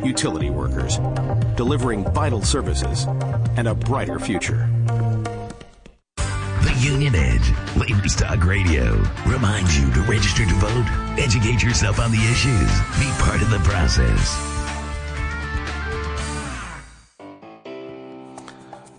Utility workers, delivering vital services and a brighter future. The Union Edge, Labors Talk Radio, reminds you to register to vote, educate yourself on the issues, be part of the process.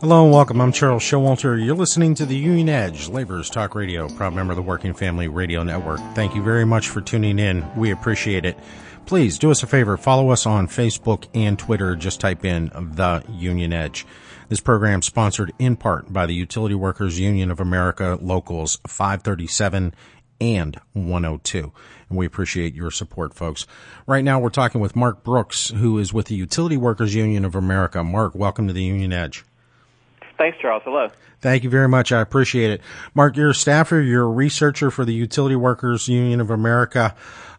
Hello and welcome. I'm Charles Showalter. You're listening to the Union Edge, Labor's Talk Radio, proud member of the Working Family Radio Network. Thank you very much for tuning in. We appreciate it. Please do us a favor. Follow us on Facebook and Twitter. Just type in The Union Edge. This program is sponsored in part by the Utility Workers Union of America, Locals 537 and 102. And we appreciate your support, folks. Right now we're talking with Mark Brooks, who is with the Utility Workers Union of America. Mark, welcome to the Union Edge. Thanks, Charles. Hello. Thank you very much. I appreciate it. Mark, you're a staffer, you're a researcher for the Utility Workers Union of America.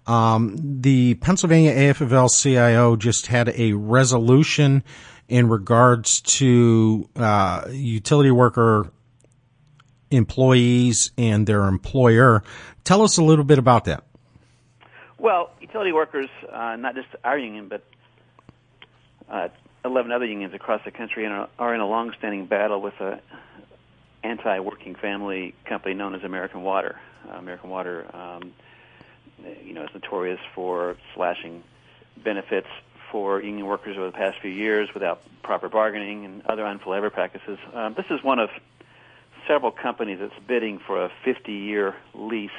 The Pennsylvania AFL-CIO just had a resolution in regards to utility worker employees and their employer. Tell us a little bit about that. Well, utility workers, not just our union, but 11 other unions across the country are in a long-standing battle with an anti-working family company known as American Water. American Water, is notorious for slashing benefits for union workers over the past few years without proper bargaining and other unfair labor practices. This is one of several companies that's bidding for a 50-year lease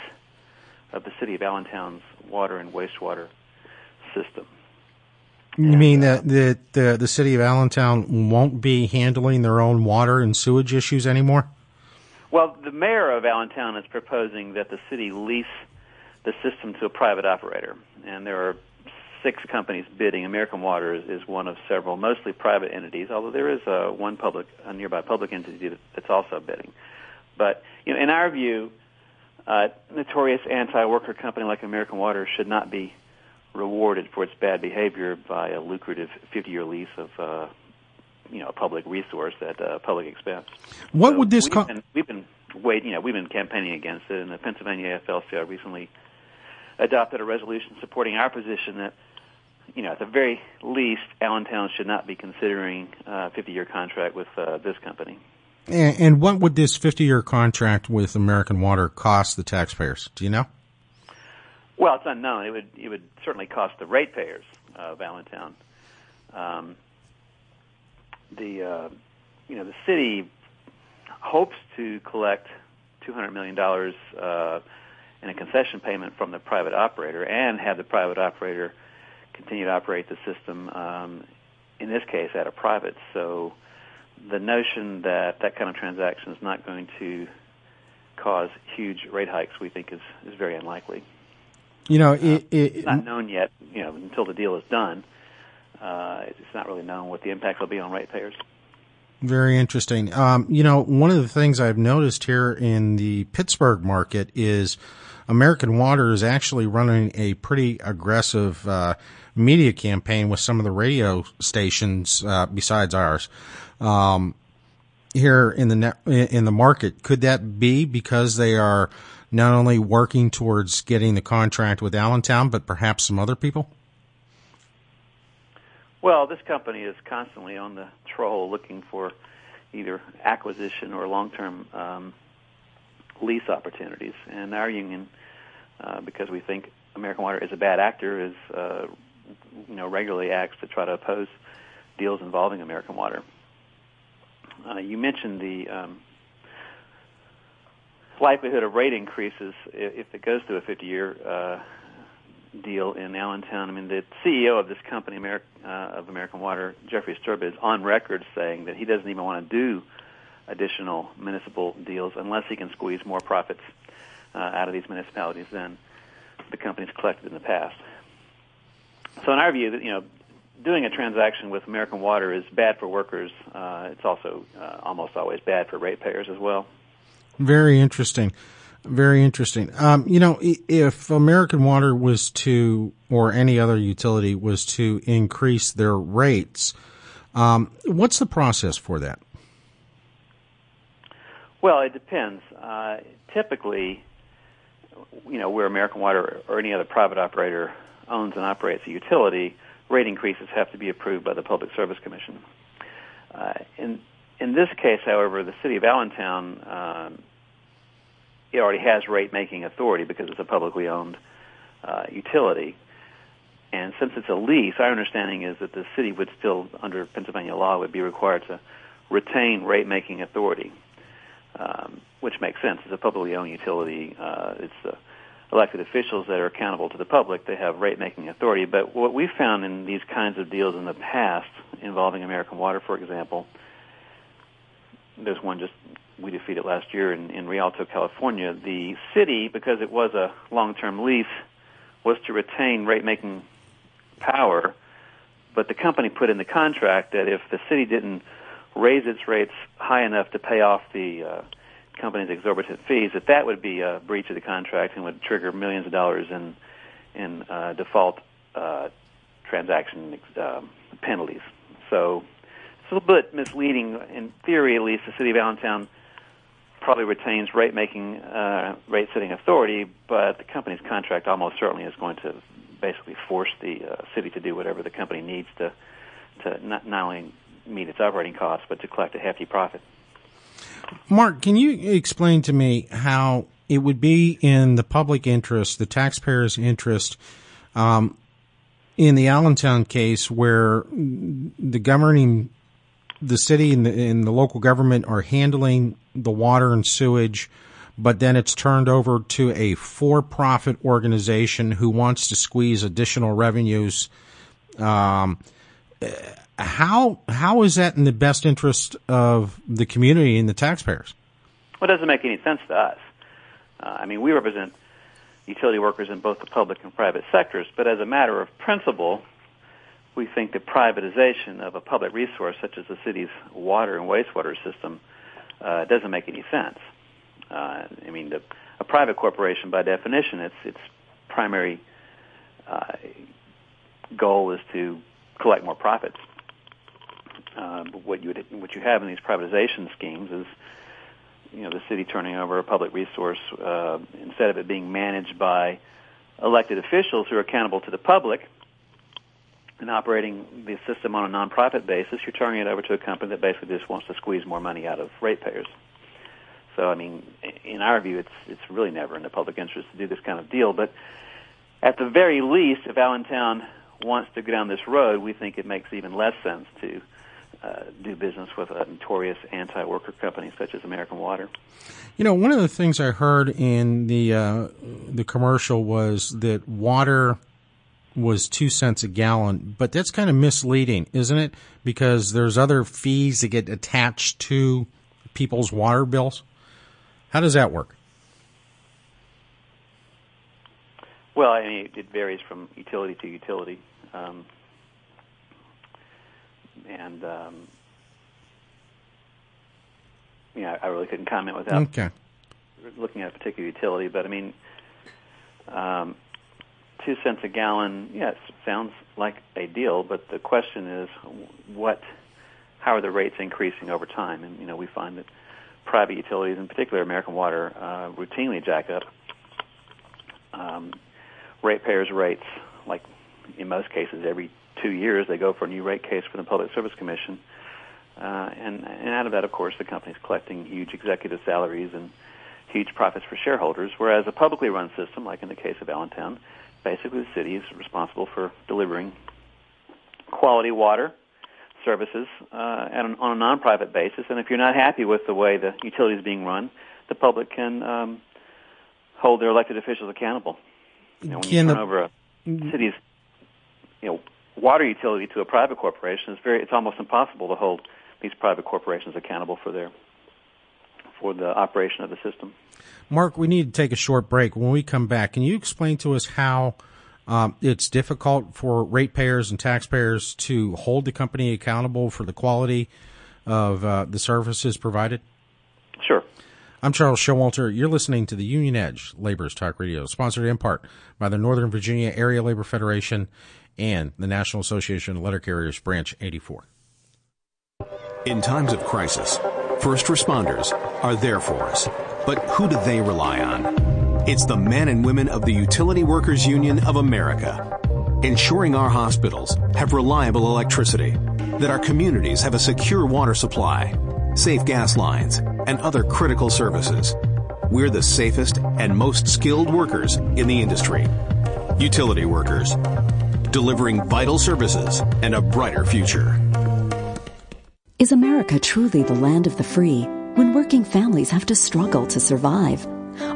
of the city of Allentown's water and wastewater system. You mean that the city of Allentown won't be handling their own water and sewage issues anymore? Well, the mayor of Allentown is proposing that the city lease the system to a private operator, and there are 6 companies bidding. American Water is one of several, mostly private entities, although there is a nearby public entity that's also bidding. But in our view, a notorious anti-worker company like American Water should not be rewarded for its bad behavior by a lucrative 50-year lease of a public resource at public expense. What would this we've been campaigning against it, and the Pennsylvania AFL-CIO recently adopted a resolution supporting our position that at the very least Allentown should not be considering a 50-year contract with this company. And what would this 50-year contract with American Water cost the taxpayers? Do you know? Well, it's unknown. It would certainly cost the ratepayers of Allentown. The city hopes to collect $200 million in a concession payment from the private operator and have the private operator continue to operate the system, in this case, at a private. So the notion that kind of transaction is not going to cause huge rate hikes, we think, is very unlikely. It's not known yet, until the deal is done. It's not really known what the impact will be on ratepayers. Very interesting. One of the things I've noticed here in the Pittsburgh market is American Water is actually running a pretty aggressive media campaign with some of the radio stations besides ours here in the market. Could that be because they are not only working towards getting the contract with Allentown, but perhaps some other people? Well, this company is constantly on the troll looking for either acquisition or long-term lease opportunities. And our union, because we think American Water is a bad actor, is regularly acts to try to oppose deals involving American Water. You mentioned the likelihood of rate increases if it goes through a 50-year deal in Allentown. I mean, the CEO of this company, of American Water, Jeffrey Sturba, is on record saying that he doesn't even want to do additional municipal deals unless he can squeeze more profits out of these municipalities than the company's collected in the past. So in our view, doing a transaction with American Water is bad for workers. It's also almost always bad for ratepayers as well. Very interesting. Very interesting. If American Water was to, or any other utility was to increase their rates, what's the process for that? Well, it depends. Typically, where American Water or any other private operator owns and operates a utility, rate increases have to be approved by the Public Service Commission. In this case, however, the city of Allentown, it already has rate-making authority because it's a publicly owned utility. And since it's a lease, our understanding is that the city would still, under Pennsylvania law, would be required to retain rate-making authority, which makes sense. It's a publicly owned utility. It's the elected officials that are accountable to the public. They have rate-making authority. But what we found in these kinds of deals in the past, involving American Water, for example, there's one we defeated last year in Rialto, California. The city, because it was a long-term lease, was to retain rate-making power, but the company put in the contract that if the city didn't raise its rates high enough to pay off the company's exorbitant fees, that would be a breach of the contract and would trigger millions of dollars in default transaction penalties. So it's a little bit misleading. In theory, at least, the city of Allentown probably retains rate-making, rate-setting authority, but the company's contract almost certainly is going to basically force the city to do whatever the company needs to not only meet its operating costs, but to collect a hefty profit. Mark, can you explain to me how it would be in the public interest, the taxpayers' interest, in the Allentown case where the city and the local government are handling the water and sewage, but then it's turned over to a for-profit organization who wants to squeeze additional revenues? How is that in the best interest of the community and the taxpayers? Well, it doesn't make any sense to us. We represent utility workers in both the public and private sectors, but as a matter of principle, we think that privatization of a public resource such as the city's water and wastewater system doesn't make any sense. A private corporation, by definition, its primary goal is to collect more profits. But what you have in these privatization schemes is, the city turning over a public resource instead of it being managed by elected officials who are accountable to the public and operating the system on a nonprofit basis. You're turning it over to a company that basically just wants to squeeze more money out of ratepayers. So, in our view, it's really never in the public interest to do this kind of deal. But at the very least, if Allentown wants to go down this road, we think it makes even less sense to do business with a notorious anti-worker company such as American Water. One of the things I heard in the commercial was that water was 2 cents a gallon, but that's kind of misleading, isn't it? Because there's other fees that get attached to people's water bills. How does that work? Well, it varies from utility to utility. I really couldn't comment without looking at a particular utility, but 2 cents a gallon, yes, sounds like a deal, but the question is how are the rates increasing over time? And, we find that private utilities, in particular American Water, routinely jack up ratepayers' rates. Like in most cases, every 2 years they go for a new rate case from the Public Service Commission. And out of that, of course, the company's collecting huge executive salaries and huge profits for shareholders, whereas a publicly run system, like in the case of Allentown, basically the city is responsible for delivering quality water services on a non-profit basis. And if you're not happy with the way the utility is being run, the public can hold their elected officials accountable. When you turn over a city's water utility to a private corporation, it's almost impossible to hold these private corporations accountable for the operation of the system. Mark, we need to take a short break. When we come back, can you explain to us how it's difficult for ratepayers and taxpayers to hold the company accountable for the quality of the services provided? Sure. I'm Charles Showalter. You're listening to the Union Edge Labor's Talk Radio, sponsored in part by the Northern Virginia Area Labor Federation and the National Association of Letter Carriers, Branch 84. In times of crisis, first responders are there for us. But who do they rely on? It's the men and women of the Utility Workers Union of America. ensuring our hospitals have reliable electricity, that our communities have a secure water supply, safe gas lines, and other critical services. We're the safest and most skilled workers in the industry. Utility workers, delivering vital services and a brighter future. Is America truly the land of the free when working families have to struggle to survive?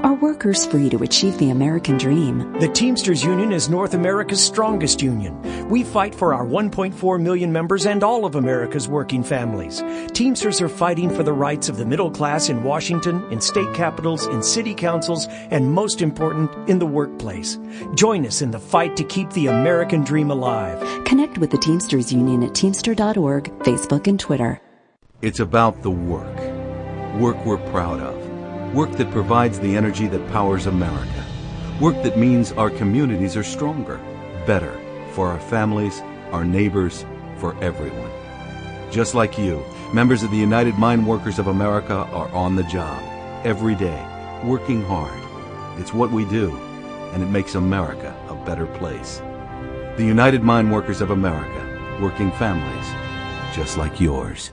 Are workers free to achieve the American dream? The Teamsters Union is North America's strongest union. We fight for our 1.4 million members and all of America's working families. Teamsters are fighting for the rights of the middle class in Washington, in state capitals, in city councils, and most important, in the workplace. Join us in the fight to keep the American dream alive. Connect with the Teamsters Union at Teamster.org, Facebook, and Twitter. It's about the work. Work we're proud of. Work that provides the energy that powers America. Work that means our communities are stronger, better, for our families, our neighbors, for everyone. Just like you, members of the United Mine Workers of America are on the job, every day, working hard. It's what we do, and it makes America a better place. The United Mine Workers of America, working families just like yours.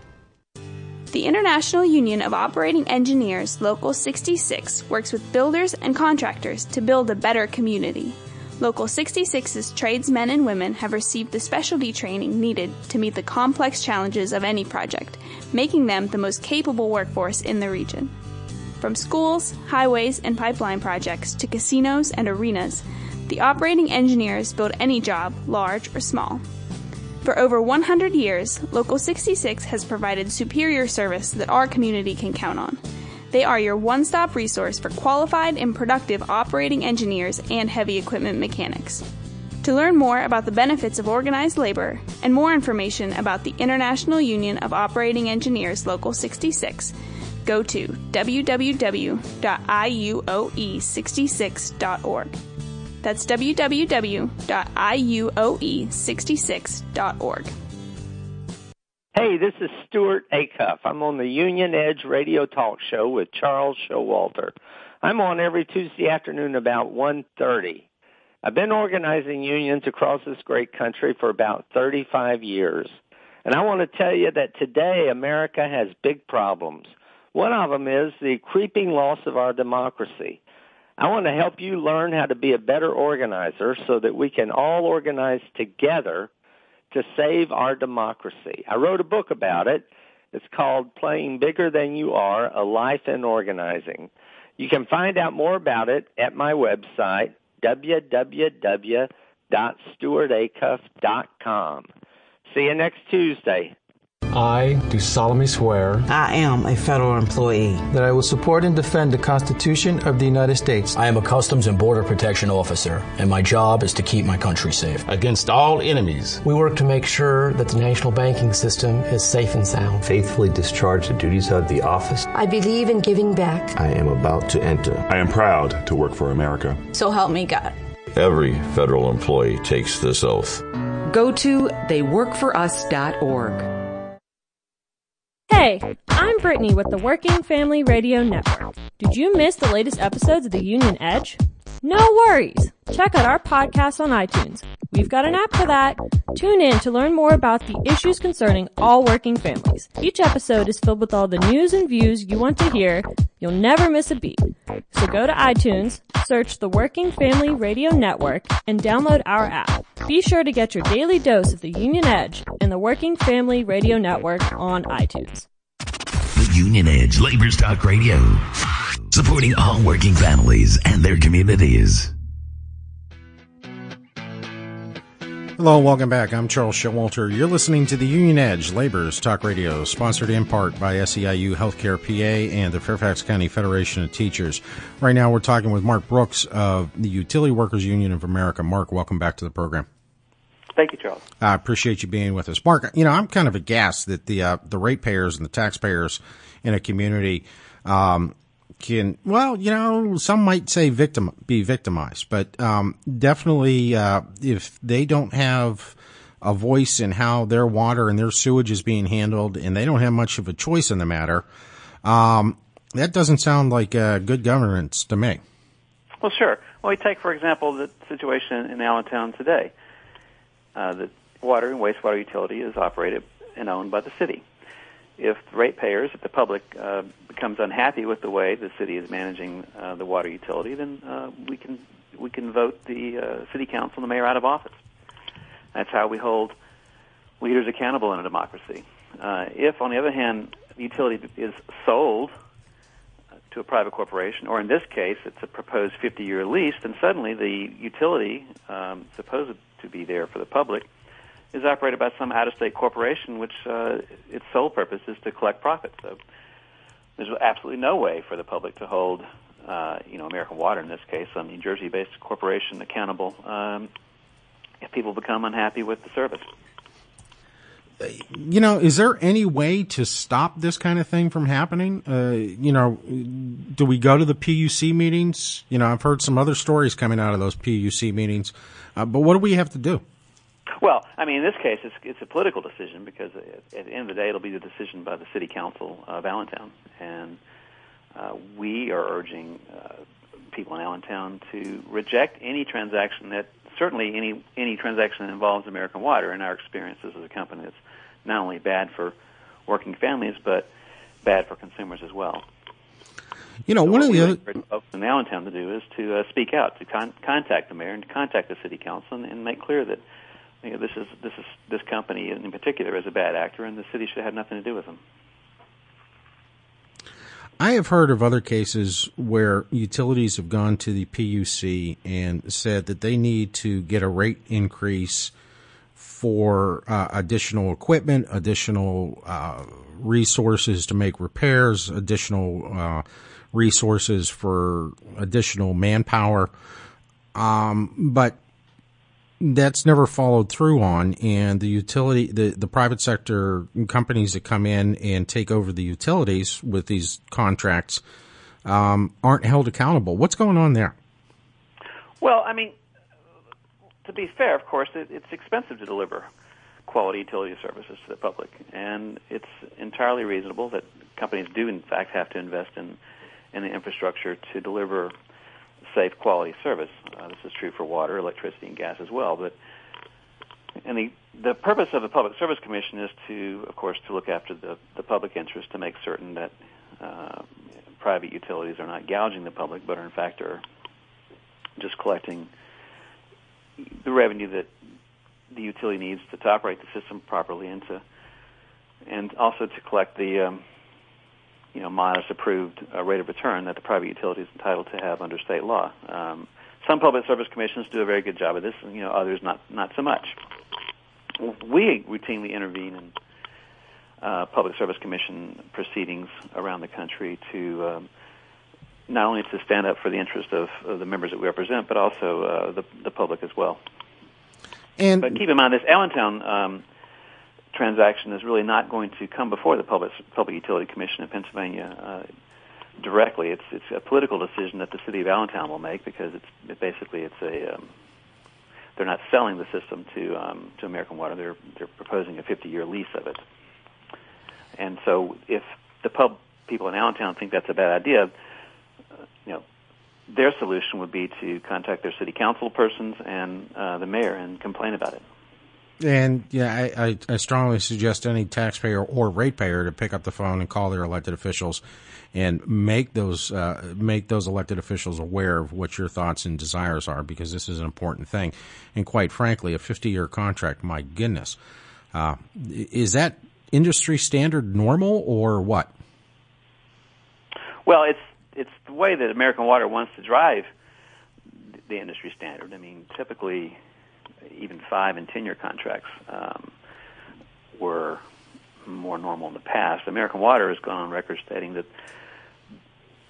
The International Union of Operating Engineers, Local 66, works with builders and contractors to build a better community. Local 66's tradesmen and women have received the specialty training needed to meet the complex challenges of any project, making them the most capable workforce in the region. From schools, highways, and pipeline projects to casinos and arenas, the operating engineers build any job, large or small. For over 100 years, Local 66 has provided superior service that our community can count on. They are your one-stop resource for qualified and productive operating engineers and heavy equipment mechanics. To learn more about the benefits of organized labor and more information about the International Union of Operating Engineers Local 66, go to www.iuoe66.org. That's www.iuoe66.org. Hey, this is Stuart Acuff. I'm on the Union Edge radio talk show with Charles Showalter. I'm on every Tuesday afternoon about 1:30. I've been organizing unions across this great country for about 35 years. And I want to tell you that today America has big problems. One of them is the creeping loss of our democracy. I want to help you learn how to be a better organizer so that we can all organize together to save our democracy. I wrote a book about it. It's called Playing Bigger Than You Are, A Life in Organizing. You can find out more about it at my website, www.stuartacuff.com. See you next Tuesday. I do solemnly swear I am a federal employee that I will support and defend the Constitution of the United States. I am a Customs and Border Protection officer, and my job is to keep my country safe against all enemies. We work to make sure that the national banking system is safe and sound. Faithfully discharge the duties of the office. I believe in giving back. I am about to enter. I am proud to work for America. So help me God. Every federal employee takes this oath. Go to theyworkforus.org. Hey, I'm Brittany with the Working Family Radio Network. Did you miss the latest episodes of The Union Edge? No worries. Check out our podcast on iTunes. We've got an app for that. Tune in to learn more about the issues concerning all working families. Each episode is filled with all the news and views you want to hear. You'll never miss a beat. So go to iTunes, search the Working Family Radio Network, and download our app. Be sure to get your daily dose of the Union Edge and the Working Family Radio Network on iTunes. The Union Edge Labor's Talk Radio, supporting all working families and their communities. Hello, welcome back. I'm Charles Showalter. You're listening to the Union Edge Labor's Talk Radio, sponsored in part by SEIU Healthcare PA and the Fairfax County Federation of Teachers. Right now we're talking with Mark Brooks of the Utility Workers Union of America. Mark, welcome back to the program. Thank you, Charles. I appreciate you being with us. Mark, I'm kind of aghast that the ratepayers and the taxpayers in a community some might say be victimized, but definitely if they don't have a voice in how their water and their sewage is being handled and they don't have much of a choice in the matter, that doesn't sound like good governance to me. Well, sure. Well, we take, for example, the situation in Allentown today. the water and wastewater utility is operated and owned by the city. If the public becomes unhappy with the way the city is managing the water utility, then we can vote the city council and the mayor out of office. That's how we hold leaders accountable in a democracy. If, on the other hand, the utility is sold to a private corporation, or in this case, it's a proposed 50-year lease, then suddenly the utility, supposed to be there for the public, is operated by some out-of-state corporation, which its sole purpose is to collect profits. So there's absolutely no way for the public to hold, American Water in this case, some New Jersey-based corporation accountable if people become unhappy with the service. Is there any way to stop this kind of thing from happening? Do we go to the PUC meetings? I've heard some other stories coming out of those PUC meetings, but what do we have to do? Well, in this case, it's a political decision because at the end of the day, it'll be the decision by the city council of Allentown, and we are urging people in Allentown to reject any transaction certainly any transaction that involves American Water. In our experience, this is a company that's not only bad for working families, but bad for consumers as well. One of the other folks in Allentown to do is to speak out, to contact the mayor and to contact the city council and make clear that this company in particular is a bad actor, and the city should have nothing to do with them. I have heard of other cases where utilities have gone to the PUC and said that they need to get a rate increase for additional equipment, additional resources to make repairs, additional resources for additional manpower. But that's never followed through on, and the utility, the private sector companies that come in and take over the utilities with these contracts aren't held accountable. What's going on there? Well, to be fair, of course, it's expensive to deliver quality utility services to the public, and it's entirely reasonable that companies do, in fact, have to invest in the infrastructure to deliver safe, quality service. This is true for water, electricity, and gas as well. The purpose of the Public Service Commission is to look after the public interest, to make certain that private utilities are not gouging the public, but in fact are just collecting the revenue that the utility needs to operate the system properly, and also to collect the modest approved rate of return that the private utility is entitled to have under state law. Some public service commissions do a very good job of this, and others not so much. We routinely intervene in public service commission proceedings around the country to not only to stand up for the interest of the members that we represent, but also the public as well. But keep in mind, this Allentown transaction is really not going to come before the Public Utility Commission in Pennsylvania directly. It's a political decision that the city of Allentown will make, because they're not selling the system to American Water. They're proposing a 50-year lease of it. And so if the people in Allentown think that's a bad idea, their solution would be to contact their city council persons and the mayor and complain about it. And I strongly suggest any taxpayer or ratepayer to pick up the phone and call their elected officials and make those elected officials aware of what your thoughts and desires are, because this is an important thing. And quite frankly, a 50-year contract, my goodness, is that industry standard normal or what? Well, it's the way that American Water wants to drive the industry standard. Typically, even 5- and 10-year contracts were more normal in the past. American Water has gone on record stating that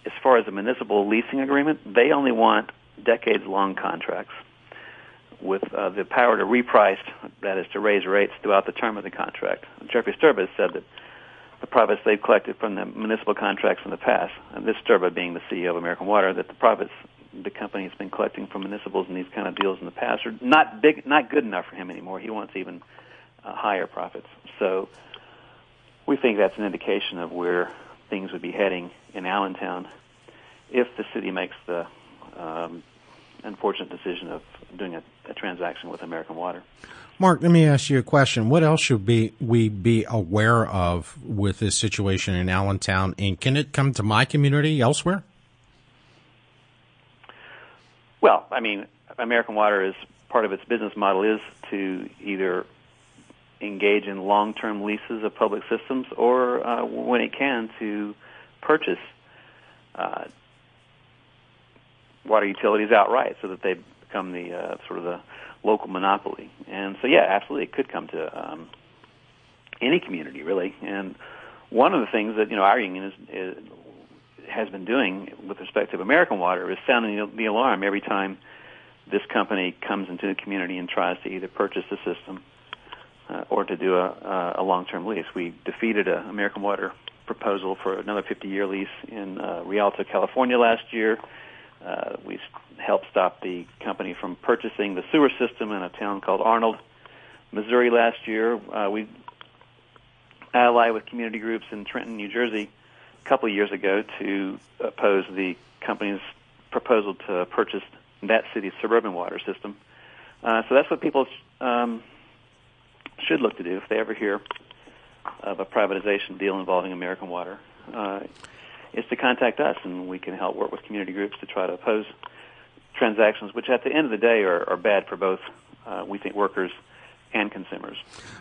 as far as the municipal leasing agreement, they only want decades-long contracts with the power to reprice, that is, to raise rates throughout the term of the contract. Jeffrey Sturba said that the profits they've collected from the municipal contracts in the past, and this Sturba being the CEO of American Water, that the profits the company has been collecting from municipals in these kind of deals in the past are not good enough for him anymore. He wants even higher profits. So we think that's an indication of where things would be heading in Allentown if the city makes the unfortunate decision of doing a transaction with American Water. Mark, let me ask you a question. What else should we be aware of with this situation in Allentown, and can it come to my community elsewhere? Well, I mean, American Water is part of its business model is to either engage in long-term leases of public systems or, when it can, to purchase water utilities outright so that they become the sort of the local monopoly. And so, yeah, absolutely, it could come to any community, really. And one of the things that, our union has been doing with respect to American Water is sounding the alarm every time this company comes into the community and tries to either purchase the system or to do a long-term lease. We defeated an American Water proposal for another 50-year lease in Rialto, California last year. We helped stop the company from purchasing the sewer system in a town called Arnold, Missouri last year. We allied with community groups in Trenton, New Jersey a couple of years ago to oppose the company's proposal to purchase that city's suburban water system. So that's what people should look to do if they ever hear of a privatization deal involving American Water, is to contact us, and we can help work with community groups to try to oppose transactions, which at the end of the day are bad for both, we think, workers and consumers.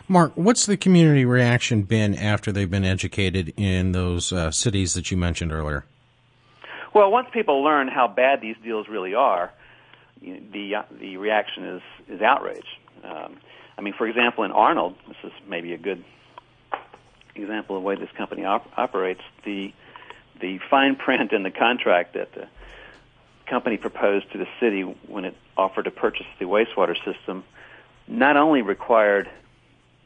Mark, what's the community reaction been after they've been educated in those cities that you mentioned earlier? Well, once people learn how bad these deals really are, the reaction is outrage. I mean, for example, in Arnold, this is maybe a good example of the way this company operates. The fine print in the contract that the company proposed to the city when it offered to purchase the wastewater system not only required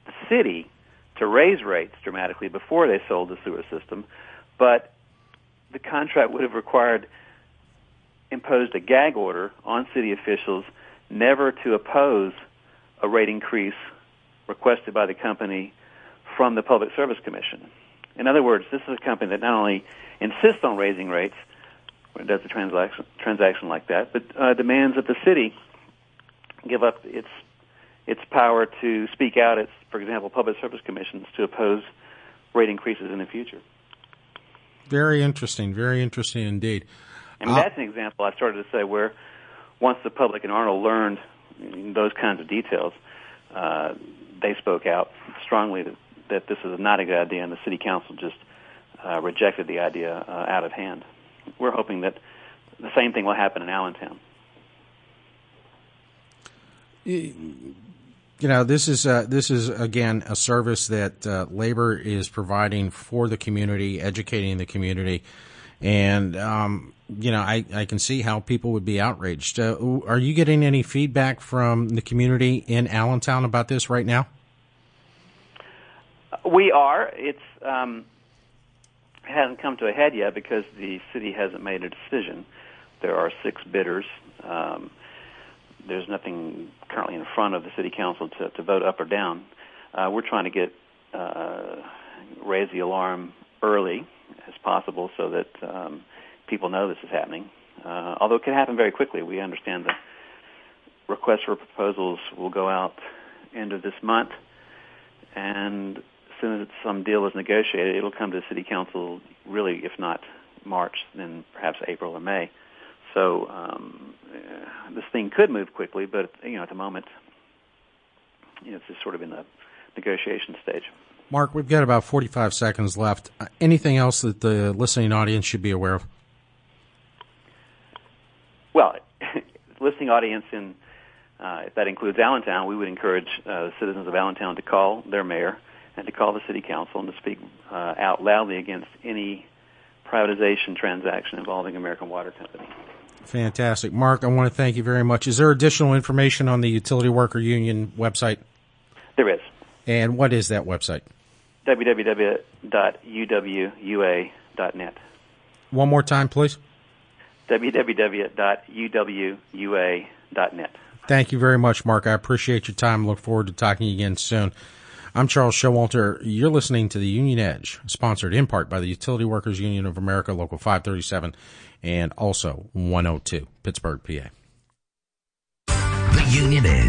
the city to raise rates dramatically before they sold the sewer system, but the contract would have imposed a gag order on city officials never to oppose a rate increase requested by the company from the Public Service Commission. In other words, this is a company that not only insists on raising rates when it does a transaction like that, but demands that the city give up its power to speak out at, for example, Public Service Commissions to oppose rate increases in the future. Very interesting indeed. And that's an example I started to say where once the public in Arnold learned those kinds of details, they spoke out strongly that this is not a good idea, and the city council just rejected the idea out of hand. We're hoping that the same thing will happen in Allentown. This is again a service that labor is providing for the community, educating the community, and I can see how people would be outraged. Are you getting any feedback from the community in Allentown about this right now? We are. It hasn't come to a head yet because the city hasn't made a decision. There are 6 bidders. There's nothing currently in front of the city council to vote up or down. We're trying to raise the alarm early as possible so that people know this is happening. Although it can happen very quickly. We understand that requests for proposals will go out end of this month, and as soon as some deal is negotiated, it'll come to the city council, really, if not March, then perhaps April or May. So this thing could move quickly, but at the moment, it's just sort of in the negotiation stage. Mark, we've got about 45 seconds left. Anything else that the listening audience should be aware of? Well, listening audience, if that includes Allentown, we would encourage citizens of Allentown to call their mayor and to call the city council and to speak out loudly against any privatization transaction involving American Water Company. Fantastic. Mark, I want to thank you very much. Is there additional information on the Utility Worker Union website? There is. And what is that website? www.uwua.net. One more time, please. www.uwua.net. Thank you very much, Mark. I appreciate your time. Look forward to talking again soon. I'm Charles Showalter. You're listening to The Union Edge, sponsored in part by the Utility Workers Union of America, Local 537, and also 102, Pittsburgh, PA. The Union Edge.